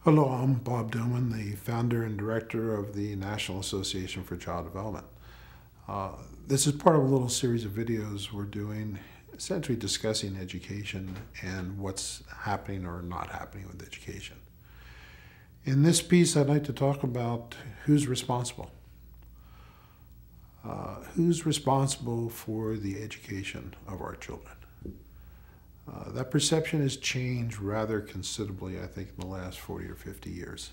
Hello, I'm Bob Doman, the founder and director of the National Association for Child Development. This is part of a little series of videos we're doing, essentially discussing education and what's happening or not happening with education. In this piece, I'd like to talk about who's responsible. Who's responsible for the education of our children? That perception has changed rather considerably, I think, in the last 40 or 50 years.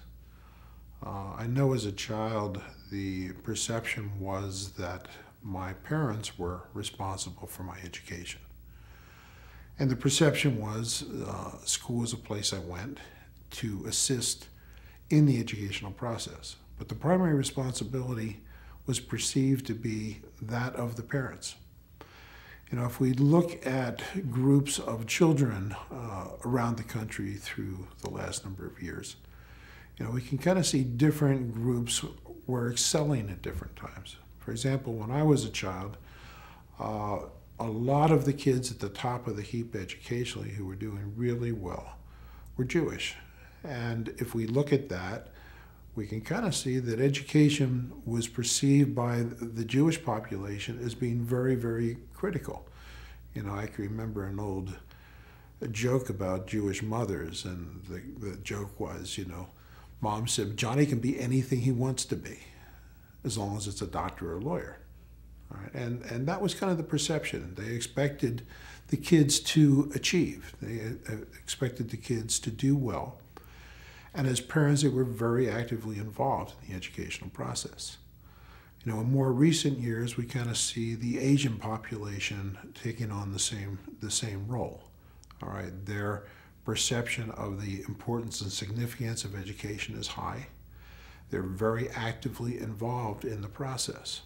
I know as a child, the perception was that my parents were responsible for my education. And the perception was school was a place I went to assist in the educational process. But the primary responsibility was perceived to be that of the parents. You know, if we look at groups of children around the country through the last number of years, you know, we can kind of see different groups were excelling at different times. For example, when I was a child, a lot of the kids at the top of the heap educationally who were doing really well were Jewish. And if we look at that, we can kind of see that education was perceived by the Jewish population as being very, very critical. You know, I can remember an old joke about Jewish mothers, and the joke was, you know, Mom said, Johnny can be anything he wants to be, as long as it's a doctor or a lawyer. All right? And that was kind of the perception. They expected the kids to achieve. They expected the kids to do well. And as parents, they were very actively involved in the educational process. You know, in more recent years, we kind of see the Asian population taking on the same role. All right, their perception of the importance and significance of education is high. They're very actively involved in the process.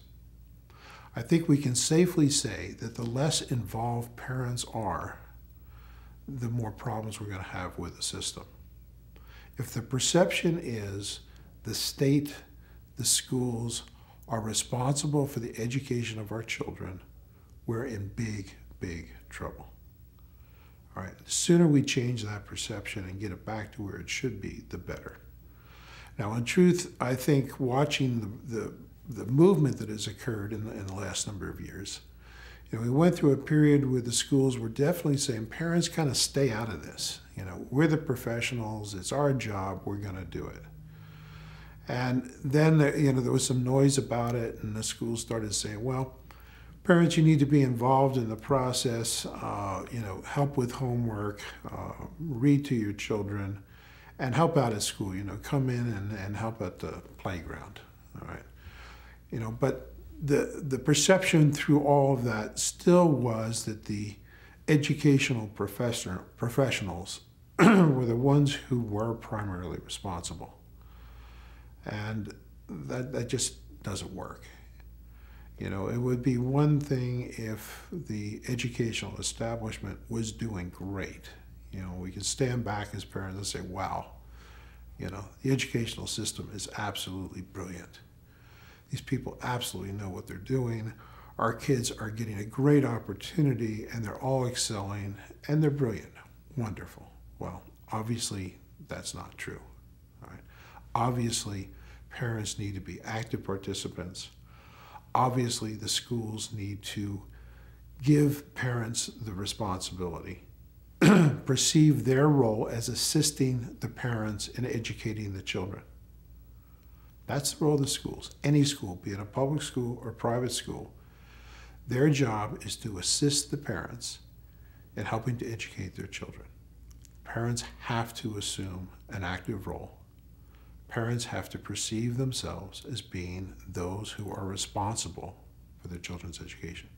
I think we can safely say that the less involved parents are, the more problems we're going to have with the system. If the perception is the state, the schools are responsible for the education of our children, we're in big, big trouble. All right, the sooner we change that perception and get it back to where it should be, the better. Now, in truth, I think watching the movement that has occurred in the last number of years, you know, we went through a period where the schools were definitely saying, parents kind of stay out of this. You know, we're the professionals, it's our job, we're going to do it. And then, you know, there was some noise about it, and the schools started saying, well, parents, you need to be involved in the process, you know, help with homework, read to your children, and help out at school, you know, come in and help at the playground, all right? You know, but the perception through all of that still was that the educational professionals were the ones who were primarily responsible. And that just doesn't work. You know, it would be one thing if the educational establishment was doing great. You know, we could stand back as parents and say, wow, you know, the educational system is absolutely brilliant. These people absolutely know what they're doing. Our kids are getting a great opportunity, and they're all excelling, and they're brilliant. Wonderful. Well, obviously, that's not true. All right? Obviously, parents need to be active participants. Obviously, the schools need to give parents the responsibility, perceive their role as assisting the parents in educating the children. That's the role of the schools. Any school, be it a public school or private school, their job is to assist the parents in helping to educate their children. Parents have to assume an active role. Parents have to perceive themselves as being those who are responsible for their children's education.